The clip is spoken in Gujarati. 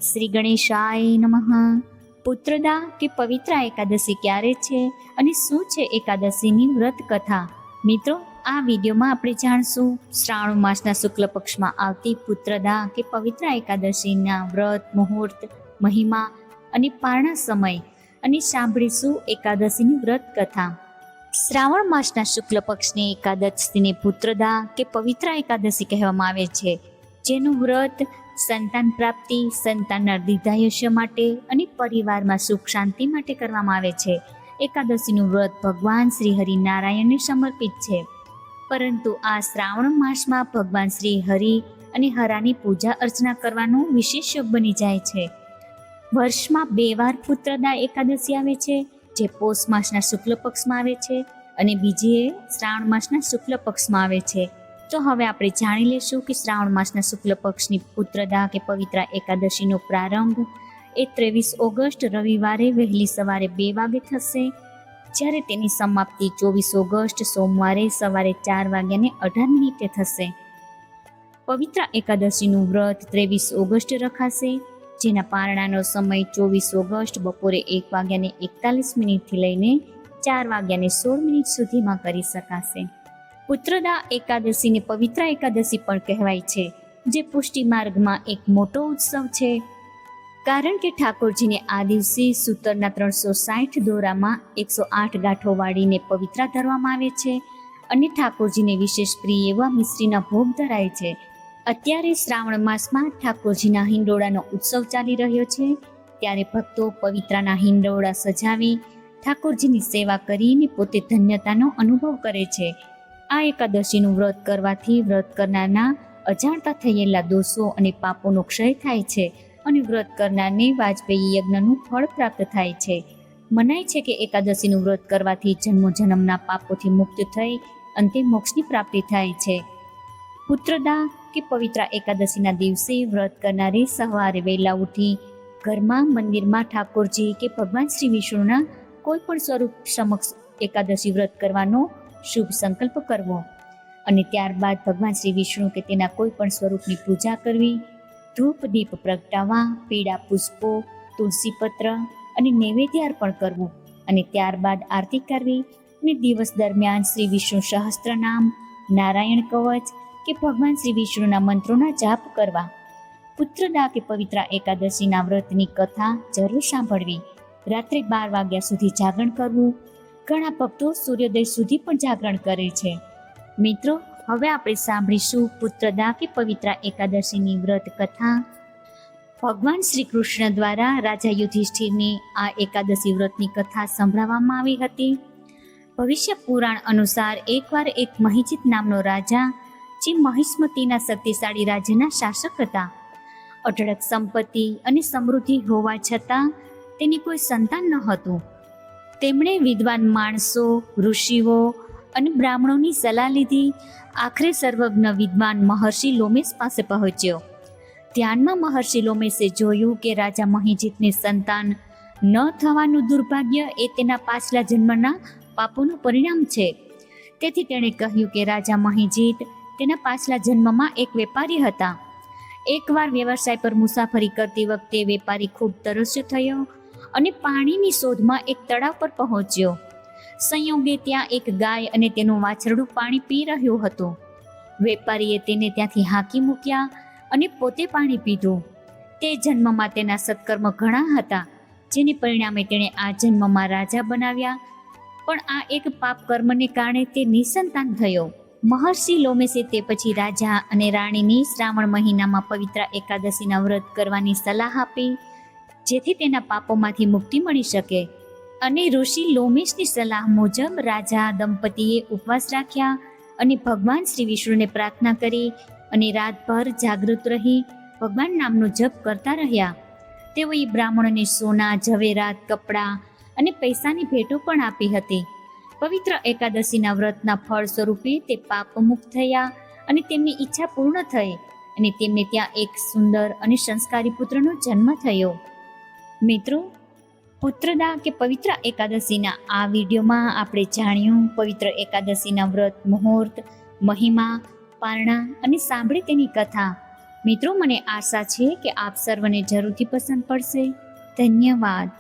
શ્રી ગણેશાય નમઃ. પુત્રદા કે પવિત્ર એકાદશી ક્યારે છે અને શું છે એકાદશીની વ્રત કથા? મિત્રો, આ વિડીયોમાં આપણે જાણશું શ્રાવણ માસના શુક્લ પક્ષમાં આવતી પુત્રદા કે પવિત્ર એકાદશીના વ્રત, મુહૂર્ત, મહિમા અને પારણા સમય, અને સાંભળીશું એકાદશીની વ્રત કથા. શ્રાવણ માસના શુક્લ પક્ષની એકાદશીને પુત્રદા કે પવિત્ર એકાદશી કહેવામાં આવે છે, જેનું વ્રત સંતાન પ્રાપ્તિ, સંતાનના દીર્ઘાયુષ્ય માટે અને પરિવારમાં સુખ શાંતિ માટે કરવામાં આવે છે. એકાદશીનું વ્રત ભગવાન શ્રી હરિનારાયણને સમર્પિત છે. પરંતુ આ શ્રાવણ માસમાં ભગવાન શ્રી હરિ અને હરાની પૂજા અર્ચના કરવાનું વિશેષ યોગ બની જાય છે. વર્ષમાં 2 વાર પુત્રદા એકાદશી આવે છે, જે પોષ માસના શુક્લ પક્ષમાં આવે છે અને બીજી એ શ્રાવણ માસના શુક્લ પક્ષમાં આવે છે. તો હવે આપણે જાણી લેશું કે શ્રાવણ માસના શુક્લ પક્ષની પુત્રદા કે પવિત્ર એકાદશીનો પ્રારંભ એ 23 ઓગસ્ટ રવિવારે વહેલી સવારે 2 વાગે થશે, જ્યારે તેની સમાપ્તિ 24 ઓગસ્ટ સોમવારે સવારે 4:18 થશે. પવિત્ર એકાદશીનું વ્રત 23 ઓગસ્ટ રખાશે, જેના પારણાનો સમય 24 ઓગસ્ટ બપોરે 1:41 થી લઈને 4:16 સુધીમાં કરી શકાશે. પુત્રદા એકાદશીને પવિત્ર એકાદશી પણ કહેવાય છે, જે પુષ્ટિ માર્ગમાં એક મોટો ઉત્સવ છે. કારણ કે ઠાકોરજીને આ દિવસે સૂતરના 360 દોરામાં 108 ગાંઠો વાળીને પવિત્ર ધરવામાં આવે છે અને ઠાકોરજીને વિશેષ પ્રિય એવા મિશ્રીના ભોગ ધરાય છે. અત્યારે શ્રાવણ માસમાં ઠાકોરજીના હિંડોળાનો ઉત્સવ ચાલી રહ્યો છે, ત્યારે ભક્તો પવિત્રના હિંડોળા સજાવી ઠાકોરજીની સેવા કરીને પોતે ધન્યતાનો અનુભવ કરે છે. આ એકાદશીનું વ્રત કરવાથી વ્રત કરનારના અજાણતા થયેલા દોષો અને પાપોનો ક્ષય થાય છે અને વ્રત કરનારને વાજપેયી યજ્ઞનું ફળ પ્રાપ્ત થાય છે. મનાય છે કે એકાદશીનું વ્રત કરવાથી જન્મો જન્મના પાપોથી મુક્ત થઈ અંતે મોક્ષની પ્રાપ્તિ થાય છે. પુત્રદા કે પવિત્ર એકાદશીના દિવસે વ્રત કરનારે સવારે વહેલા ઉઠી ઘરમાં, મંદિરમાં ઠાકોરજી કે ભગવાન શ્રી વિષ્ણુના કોઈ પણ સ્વરૂપ સમક્ષ એકાદશી વ્રત કરવાનો શુભ સંકલ્પ કરવો અને ત્યારબાદ ભગવાન શ્રી વિષ્ણુ કે તેના કોઈ પણ સ્વરૂપની પૂજા કરવી, ધૂપ દીપ પ્રગટાવવા, પીળા પુષ્પો, તુલસી પત્ર અને નૈવેદ્ય અર્પણ કરવું અને ત્યારબાદ આરતી કરવી અને દિવસ દરમિયાન શ્રી વિષ્ણુ સહસ્ત્રનામ, નારાયણ કવચ કે ભગવાન શ્રી વિષ્ણુના મંત્રોના જાપ કરવા. પુત્રદા કે પવિત્ર એકાદશીના વ્રતની કથા જરૂર સાંભળવી. રાત્રે 12 વાગ્યા સુધી જાગરણ કરવું. ઘણા ભક્તો સૂર્યોદય સુધી પણ જાગરણ કરે છે. મિત્રો, હવે આપણે સાંભળીશું પુત્રદા કે પવિત્ર એકાદશીની વ્રત કથા. ભગવાન શ્રી કૃષ્ણ દ્વારા રાજા યુધિષ્ઠિરની આ એકાદશી વ્રતની કથા સંભળાવવામાં આવી હતી. ભવિષ્ય પુરાણ અનુસાર એકવાર એક મહિજીત નામનો રાજા, જે મહિષ્મતીના શક્તિશાળી રાજ્યના શાસક હતા, અઢળક સંપત્તિ અને સમૃદ્ધિ હોવા છતાં તેને કોઈ સંતાન ન હતું. તેમણે વિદ્વાન માણસો, ઋષિઓ અને બ્રાહ્મણોની સલાહ લીધી. આખરે સર્વજ્ઞ વિદ્વાન મહર્ષિ લોમેશ પાસે પહોંચ્યો. ધ્યાનમાં મહર્ષિ લોમેશે જોયું કે રાજા મહિજીતને સંતાન ન થવાનું દુર્ભાગ્ય એ તેના પાછલા જન્મના પાપોનું પરિણામ છે. તેથી તેણે કહ્યું કે રાજા મહિજીત તેના પાછલા જન્મમાં એક વેપારી હતા. એકવાર વ્યવસાય પર મુસાફરી કરતી વખતે વેપારી ખૂબ તરસ્યો થયો અને પાણીની શોધમાં એક તળાવ પર પહોંચ્યો. સંયોગે ત્યાં એક ગાય અને તેનું વાછરડું પાણી પી રહ્યું હતું. વેપારીએ તેને ત્યાંથી હાંકી મૂક્યા અને પોતે પાણી પીધું. તે જન્મમાં તેના સત્કર્મ ઘણા હતા, જેને પરિણામે તેણે આ જન્મમાં રાજા બનાવ્યા, પણ આ એક પાપ કર્મને કારણે તે નિસંતાન થયો. મહર્ષિ લોમેશે તે પછી રાજા અને રાણીની શ્રાવણ મહિનામાં પવિત્ર એકાદશીના વ્રત કરવાની સલાહ આપી, જેથી તેના પાપોમાંથી મુક્તિ મળી શકે. અને ઋષિ લોમેશની સલાહ મુજબ રાજા દંપતીએ ઉપવાસ રાખ્યા અને ભગવાન શ્રી વિષ્ણુને પ્રાર્થના કરી અને રાતભર જાગૃત રહી ભગવાન નામનો જપ કરતા રહ્યા. તેઓએ બ્રાહ્મણોને સોના, ઝવેરાત, કપડાં અને પૈસાની ભેટો પણ આપી હતી. પવિત્ર એકાદશીના વ્રતના ફળ સ્વરૂપે તે પાપ મુક્ત થયા અને તેમની ઈચ્છા પૂર્ણ થઈ અને તેમને ત્યાં એક સુંદર અને સંસ્કારી પુત્રનો જન્મ થયો. મિત્રો, પુત્રદા કે પવિત્ર એકાદશીના આ વિડીયોમાં આપણે જાણ્યું પવિત્ર એકાદશીના વ્રત, મુહૂર્ત, મહિમા, પારણા અને સાંભળી તેની કથા. મિત્રો, મને આશા છે કે આપ સર્વને જરૂરથી પસંદ પડશે. ધન્યવાદ.